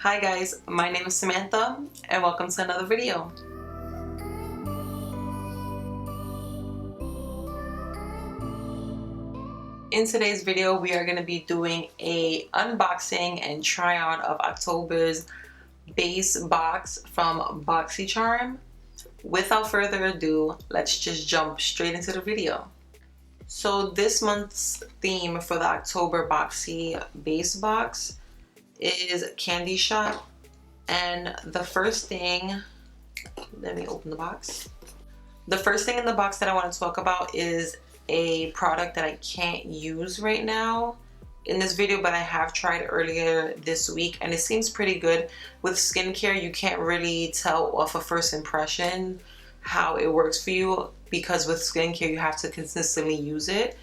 Hi guys, my name is Samantha and welcome to another video. In today's video, we are going to be doing a unboxing and try on of October's base box from BoxyCharm. Without further ado, let's just jump straight into the video. So this month's theme for the October Boxy base box is Candy Shop, and the first thing, let me open the box. The first thing in the box that I want to talk about is a product that I can't use right now in this video, but I have tried earlier this week and it seems pretty good. With skincare, you can't really tell off a first impression how it works for you, because with skincare you have to consistently use it.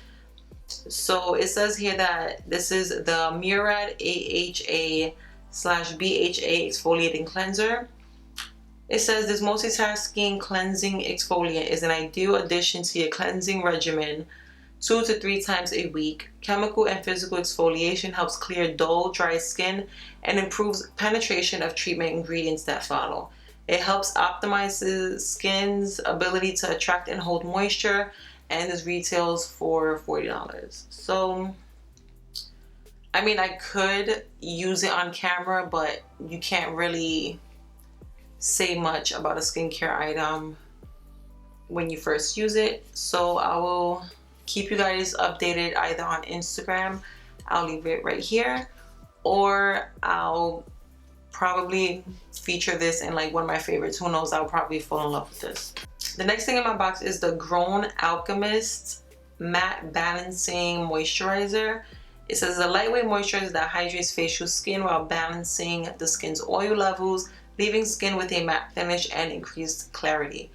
So it says here that this is the Murad AHA/BHA exfoliating cleanser. It says this multitasking cleansing exfoliant is an ideal addition to your cleansing regimen 2 to 3 times a week. Chemical and physical exfoliation helps clear dull, dry skin and improves penetration of treatment ingredients that follow. It helps optimize the skin's ability to attract and hold moisture, and this retails for $40. So, I mean, I could use it on camera, but you can't really say much about a skincare item when you first use it. So I will keep you guys updated either on Instagram, I'll leave it right here, or I'll probably feature this in like one of my favorites. Who knows, I'll probably fall in love with this. The next thing in my box is the Grown Alchemist Matte Balancing Moisturizer. It says a lightweight moisturizer that hydrates facial skin while balancing the skin's oil levels, leaving skin with a matte finish and increased clarity.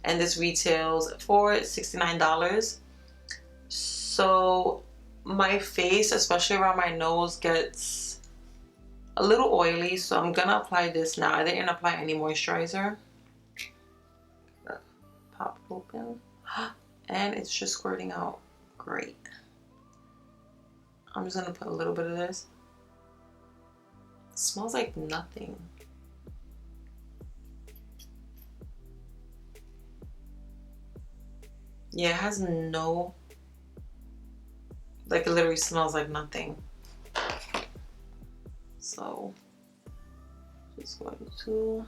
And this retails for $69. So my face, especially around my nose, gets a little oily, so I'm gonna apply this now. I didn't apply any moisturizer. Pop it open, and it's just squirting out great. I'm just gonna put a little bit of this. It smells like nothing. Yeah, it has no, like, it literally smells like nothing. So just going to,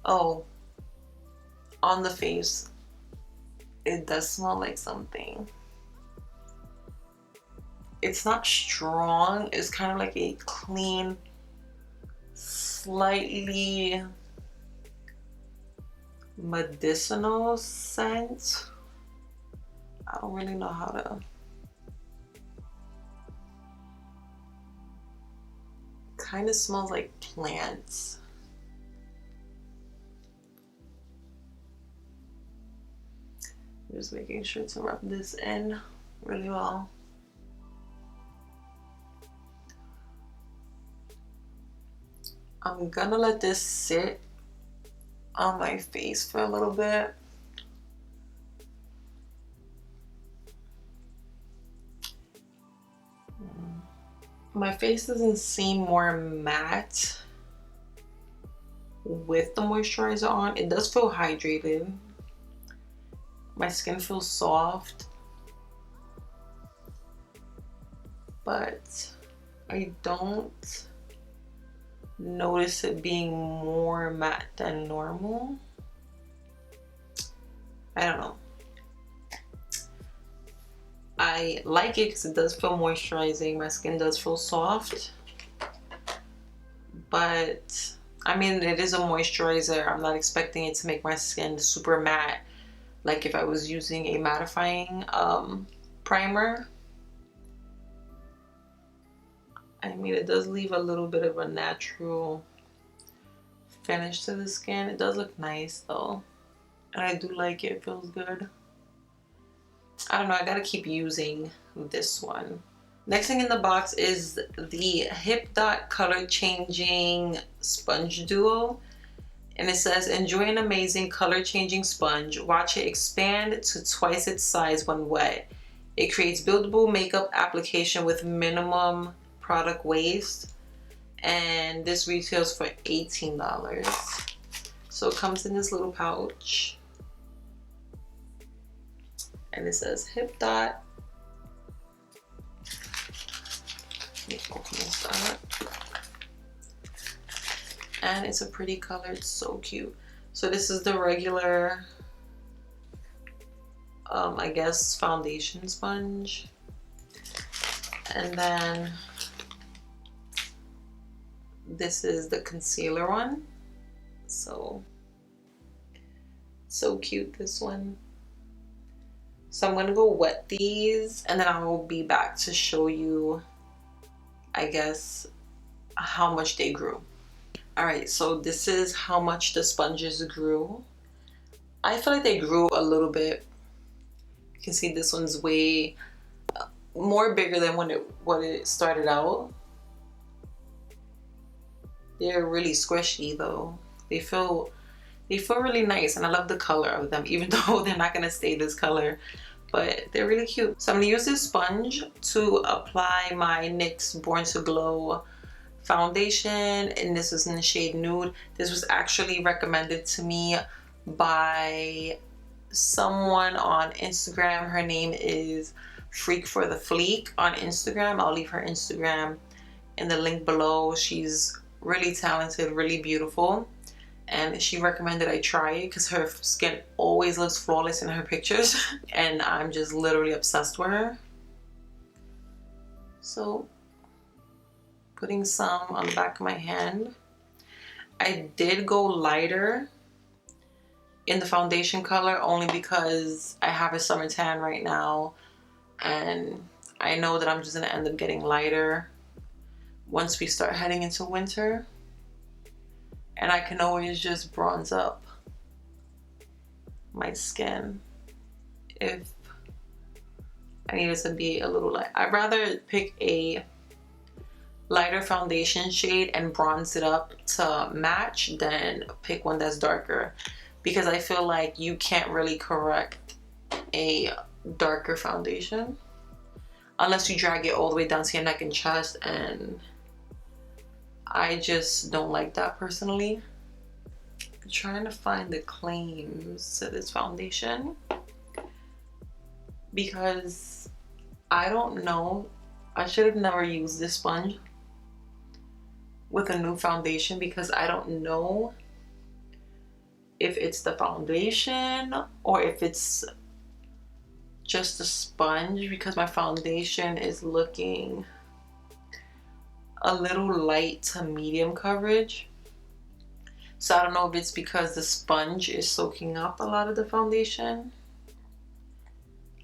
oh, on the face it does smell like something. It's not strong, it's kind of like a clean, slightly medicinal scent. I don't really know how to, kind of smells like plants. I'm just making sure to rub this in really well. I'm gonna let this sit on my face for a little bit. My face doesn't seem more matte with the moisturizer on. It does feel hydrated. My skin feels soft, but I don't notice it being more matte than normal. I don't know. I like it because it does feel moisturizing. My skin does feel soft, but I mean, it is a moisturizer. I'm not expecting it to make my skin super matte like if I was using a mattifying primer. I mean, it does leave a little bit of a natural finish to the skin. It does look nice though, and I do like it. It feels good. I don't know, I gotta keep using this one. Next thing in the box is the HipDot Color Changing Sponge Duo. And it says, enjoy an amazing color changing sponge. Watch it expand to twice its size when wet. It creates buildable makeup application with minimum product waste. And this retails for $18. So it comes in this little pouch. And it says HipDot. Let me open this up. And it's a pretty color, it's so cute. So this is the regular, I guess, foundation sponge. And then this is the concealer one. So cute, this one. So I'm gonna go wet these and then I will be back to show you, I guess, how much they grew. All right, so this is how much the sponges grew. I feel like they grew a little bit. You can see this one's way more bigger than when it started out. They're really squishy though. They feel really nice, and I love the color of them, even though they're not gonna stay this color, but they're really cute. So I'm gonna use this sponge to apply my NYX Born to Glow foundation, and this is in the shade Nude. This was actually recommended to me by someone on Instagram. Her name is Freak for the Fleek on Instagram. I'll leave her Instagram in the link below. She's really talented, really beautiful, and she recommended I try it because her skin always looks flawless in her pictures and I'm just literally obsessed with her. So putting some on the back of my hand. I did go lighter in the foundation color only because I have a summer tan right now, and I know that I'm just gonna end up getting lighter once we start heading into winter, and I can always just bronze up my skin if I need it to be a little light. I'd rather pick a lighter foundation shade and bronze it up to match than pick one that's darker, because I feel like you can't really correct a darker foundation unless you drag it all the way down to your neck and chest, and I just don't like that personally. I'm trying to find the claims to this foundation because I don't know. I should have never used this sponge with a new foundation because I don't know if it's the foundation or if it's just a sponge, because my foundation is looking a little light to medium coverage. So I don't know if it's because the sponge is soaking up a lot of the foundation.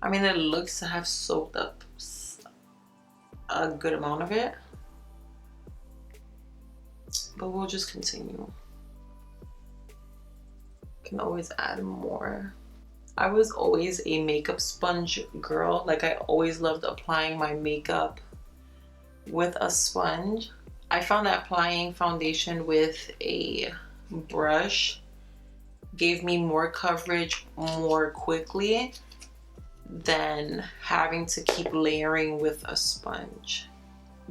I mean, it looks to have soaked up a good amount of it, but we'll just continue. Can always add more. I was always a makeup sponge girl. Like, I always loved applying my makeup with a sponge. I found that applying foundation with a brush gave me more coverage more quickly than having to keep layering with a sponge.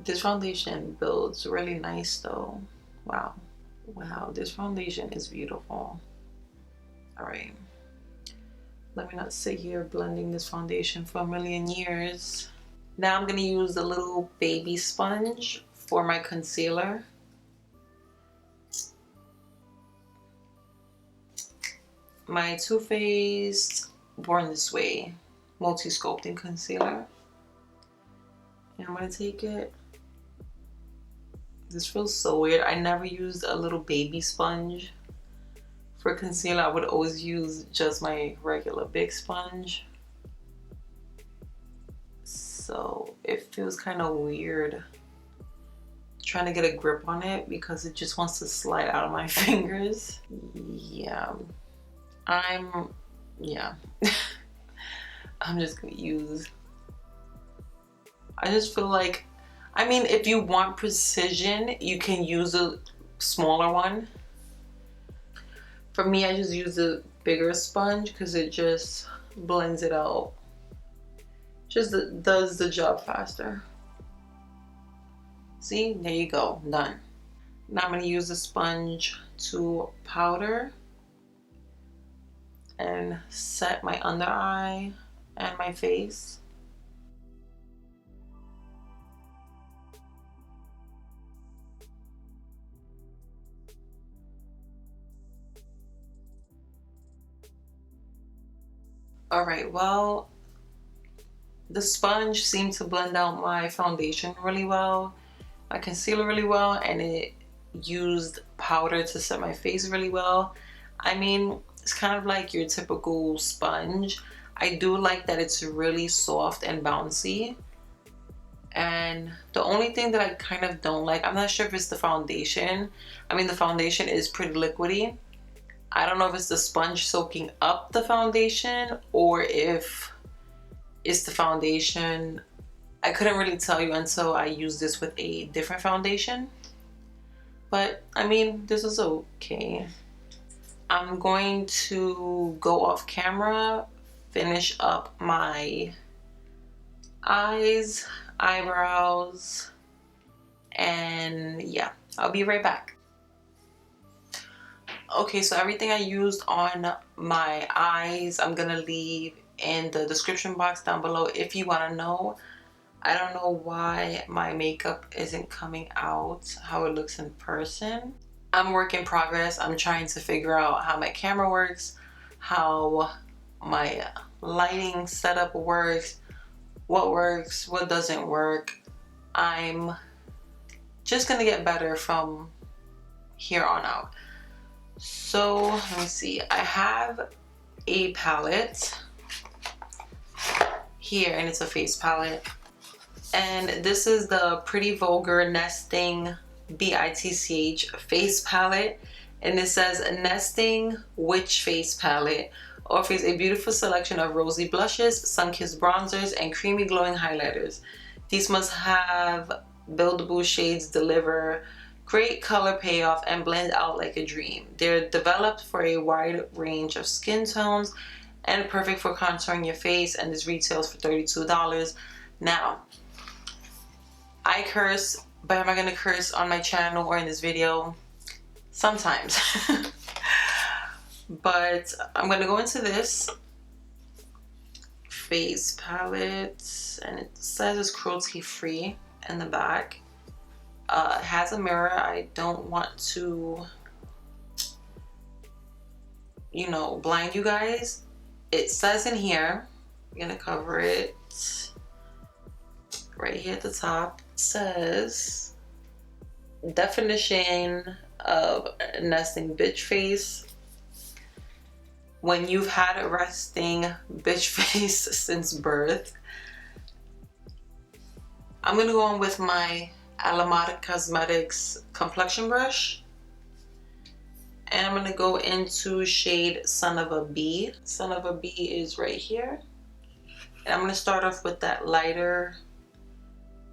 This foundation builds really nice though. Wow, this foundation is beautiful. All right, let me not sit here blending this foundation for a million years. Now I'm gonna use the little baby sponge for my concealer. My Too Faced Born This Way Multisculpting Concealer. And I'm gonna take it. This feels so weird. I never used a little baby sponge for concealer. I would always use just my regular big sponge. So it feels kind of weird trying to get a grip on it because it just wants to slide out of my fingers. Yeah. I'm just gonna use, I just feel like, I mean, if you want precision, you can use a smaller one. For me, I just use a bigger sponge because it just blends it out Just does the job faster. See, there you go, done. Now I'm going to use the sponge to powder and set my under eye and my face. Alright, well, the sponge seemed to blend out my foundation really well, my concealer really well, and it used powder to set my face really well. I mean, it's kind of like your typical sponge. I do like that it's really soft and bouncy. And the only thing that I kind of don't like, I'm not sure if it's the foundation. I mean, the foundation is pretty liquidy. I don't know if it's the sponge soaking up the foundation or if it's the foundation. I couldn't really tell you until I used this with a different foundation. But I mean, this is okay. I'm going to go off camera, finish up my eyes, eyebrows, and yeah, I'll be right back. Okay, so everything I used on my eyes, I'm gonna leave in the description box down below if you want to know. I don't know why my makeup isn't coming out how it looks in person. I'm a work in progress. I'm trying to figure out how my camera works, how my lighting setup works, what doesn't work. I'm just gonna get better from here on out. So let me see, I have a palette here and it's a face palette, and this is the Pretty Vulgar Nesting BITCH face palette, and it says Nesting Witch Face Palette offers a beautiful selection of rosy blushes, sun-kissed bronzers, and creamy glowing highlighters. These must have buildable shades deliver great color payoff and blend out like a dream. They're developed for a wide range of skin tones and perfect for contouring your face, and this retails for $32. Now, I curse, but am I gonna curse on my channel or in this video? Sometimes. But I'm gonna go into this face palette, and it says it's cruelty free in the back. It has a mirror. I don't want to, you know, blind you guys. It says in here, I'm gonna cover it right here at the top. It says definition of nesting bitch face. When you've had a resting bitch face since birth. I'm gonna go on with my Alchemist Cosmetics complexion brush, and I'm gonna go into shade Son of a Bee. Son of a Bee is right here, and I'm gonna start off with that lighter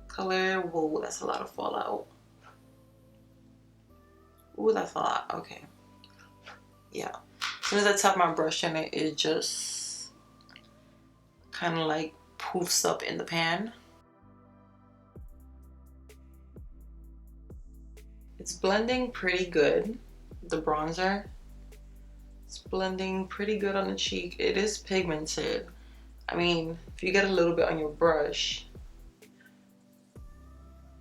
color. Whoa, that's a lot of fallout. Ooh, that's a lot. Okay, yeah. As soon as I tap my brush in it, it just kind of like poofs up in the pan. It's blending pretty good, the bronzer. It's blending pretty good on the cheek. It is pigmented. I mean, if you get a little bit on your brush,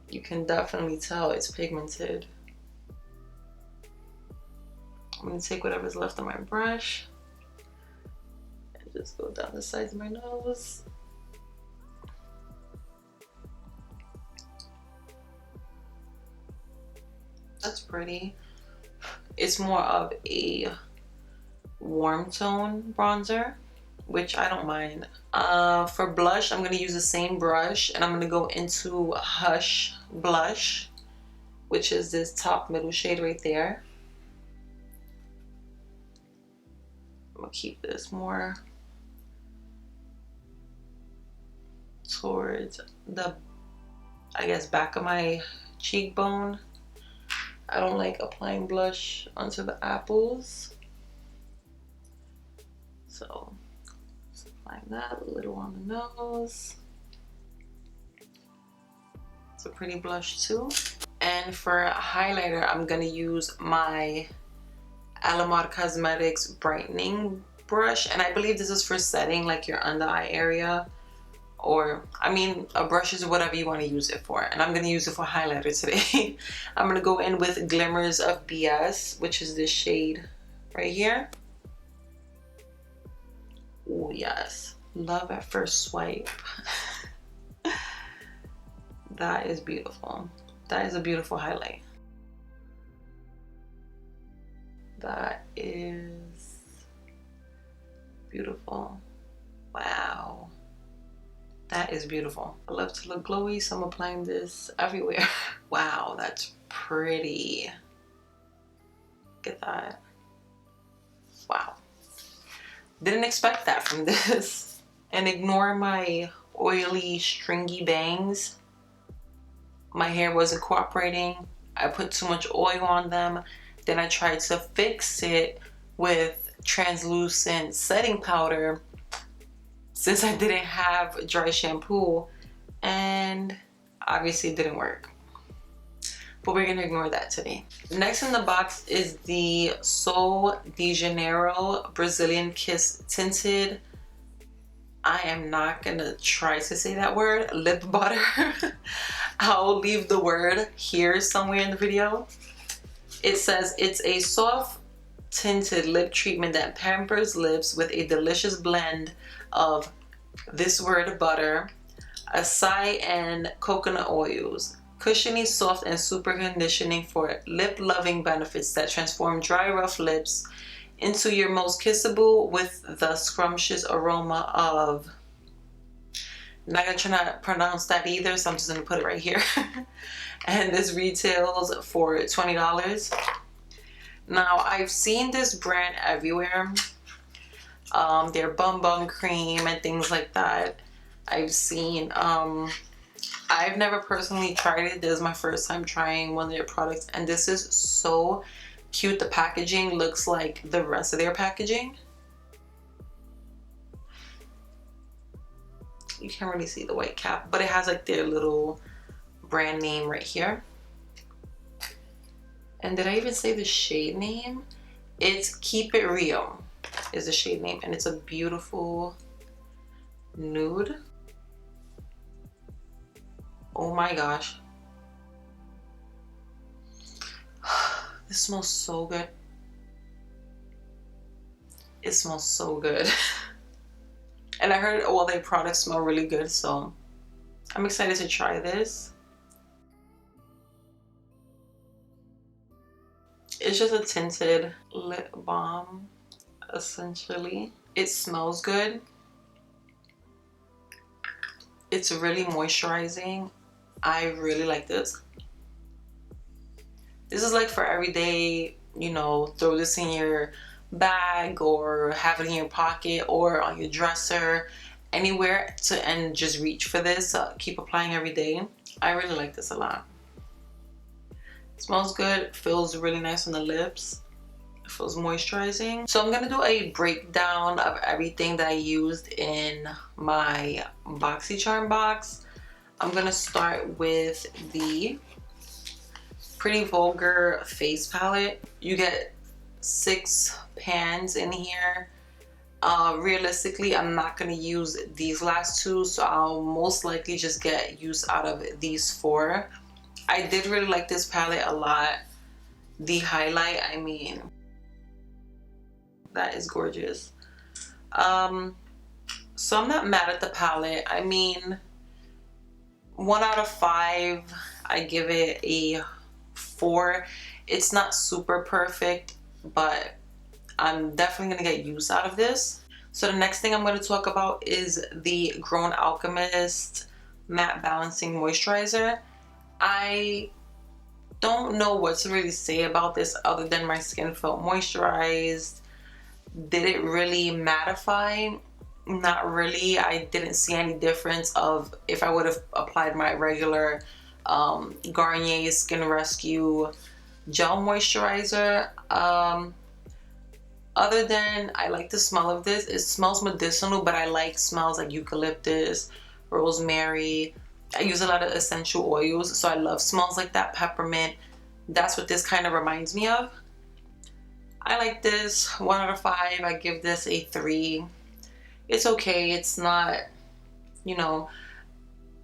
you can definitely tell it's pigmented. I'm gonna take whatever's left on my brush and just go down the sides of my nose. That's pretty. It's more of a warm tone bronzer, which I don't mind. For blush, I'm gonna use the same brush, and I'm gonna go into Hush Blush, which is this top middle shade right there. I'm gonna keep this more towards the, I guess, back of my cheekbone. I don't like applying blush onto the apples, so just applying that a little on the nose. It's a pretty blush too. And for a highlighter, I'm gonna use my Alamar Cosmetics brightening brush, and I believe this is for setting like your under eye area, or I mean a brush is whatever you want to use it for, and I'm going to use it for highlighter today. I'm going to go in with Glimmers of BS, which is this shade right here. Oh yes, love at first swipe. That is beautiful. That is a beautiful highlight. That is beautiful. Wow. That is beautiful. I love to look glowy, so I'm applying this everywhere. Wow, that's pretty. Look at that. Wow. Didn't expect that from this. And ignore my oily, stringy bangs. My hair wasn't cooperating. I put too much oil on them. Then I tried to fix it with translucent setting powder since I didn't have dry shampoo, and obviously it didn't work. But we're gonna ignore that today. Next in the box is the Sol de Janeiro Brazilian Kiss Tinted. I am not gonna try to say that word, lip butter. I'll leave the word here somewhere in the video. It says it's a soft tinted lip treatment that pampers lips with a delicious blend of this word butter, acai, and coconut oils. Cushiony, soft, and super conditioning for lip-loving benefits that transform dry, rough lips into your most kissable with the scrumptious aroma of... I'm not gonna try to pronounce that either, so I'm just gonna put it right here. And this retails for $20. Now, I've seen this brand everywhere. Their Bum Bum Cream and things like that. I've seen, I've never personally tried it. This is my first time trying one of their products, and this is so cute. The packaging looks like the rest of their packaging. You can't really see the white cap, but it has like their little brand name right here. And did I even say the shade name? It's Keep It Real is the shade name, and it's a beautiful nude. Oh my gosh. This smells so good. It smells so good. And I heard all their products smell really good, so I'm excited to try this. It's just a tinted lip balm, essentially. It smells good. It's really moisturizing. I really like this. This is like for everyday, you know, throw this in your bag or have it in your pocket or on your dresser, anywhere to, and just reach for this. Keep applying every day. I really like this a lot. It smells good, feels really nice on the lips. It feels moisturizing. So I'm gonna do a breakdown of everything that I used in my BoxyCharm box. I'm gonna start with the Pretty Vulgar face palette. You get 6 pans in here. Realistically, I'm not gonna use these last 2, so I'll most likely just get use out of these 4. I did really like this palette a lot. The highlight, I mean, that is gorgeous. So I'm not mad at the palette. I mean, 1 out of 5, I give it a 4. It's not super perfect, but I'm definitely gonna get use out of this. So the next thing I'm going to talk about is the Grown Alchemist Matte Balancing Moisturizer. I don't know what to really say about this other than my skin felt moisturized. Did it really mattify? Not really. I didn't see any difference of if I would have applied my regular Garnier Skin Rescue gel moisturizer. Other than I like the smell of this. It smells medicinal, but I like smells like eucalyptus, rosemary, I use a lot of essential oils, so I love smells like that, peppermint. That's what this kind of reminds me of. I like this. 1 out of 5. I give this a 3. It's okay. It's not, you know,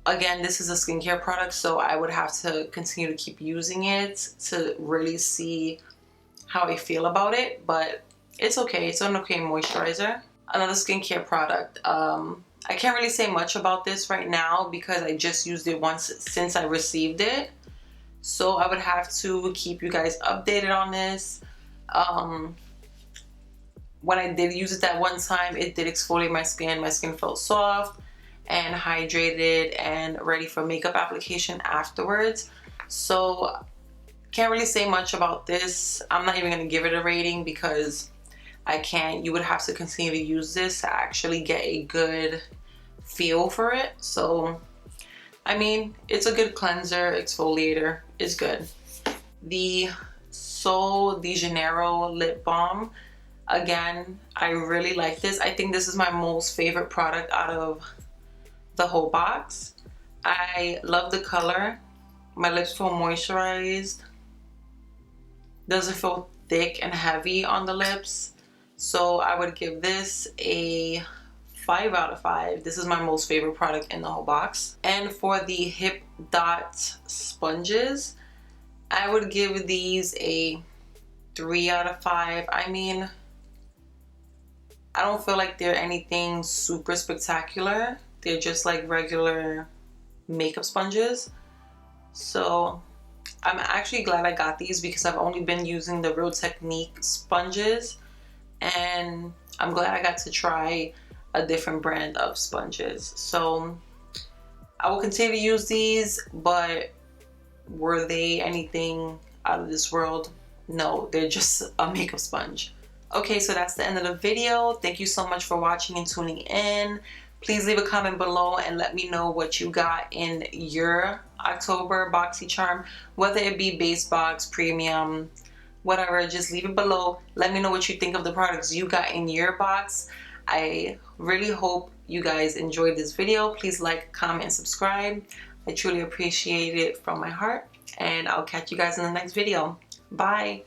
again, this is a skincare product, so I would have to continue to keep using it to really see how I feel about it, but it's okay. It's an okay moisturizer. Another skincare product. I can't really say much about this right now because I just used it once since I received it. So I would have to keep you guys updated on this. When I did use it that one time, it did exfoliate my skin. My skin felt soft and hydrated and ready for makeup application afterwards. So can't really say much about this. I'm not even going to give it a rating because I can't. You would have to continue to use this to actually get a good feel for it. So I mean, it's a good cleanser, exfoliator. It's good. The Janeiro lip balm. Again, I really like this. I think this is my most favorite product out of the whole box. I love the color. My lips feel moisturized. Doesn't feel thick and heavy on the lips. So I would give this a 5 out of 5. This is my most favorite product in the whole box. And for the HipDot sponges, I would give these a 3 out of 5. I mean, I don't feel like they're anything super spectacular. They're just like regular makeup sponges. So I'm actually glad I got these because I've only been using the Real Technique sponges, and I'm glad I got to try a different brand of sponges. So I will continue to use these, but were they anything out of this world? No, they're just a makeup sponge. Okay, so that's the end of the video. Thank you so much for watching and tuning in. Please leave a comment below and let me know what you got in your October BoxyCharm, whether it be base box, premium, whatever. Just leave it below. Let me know what you think of the products you got in your box. I really hope you guys enjoyed this video. Please like, comment, and subscribe. I truly appreciate it from my heart, and I'll catch you guys in the next video. Bye.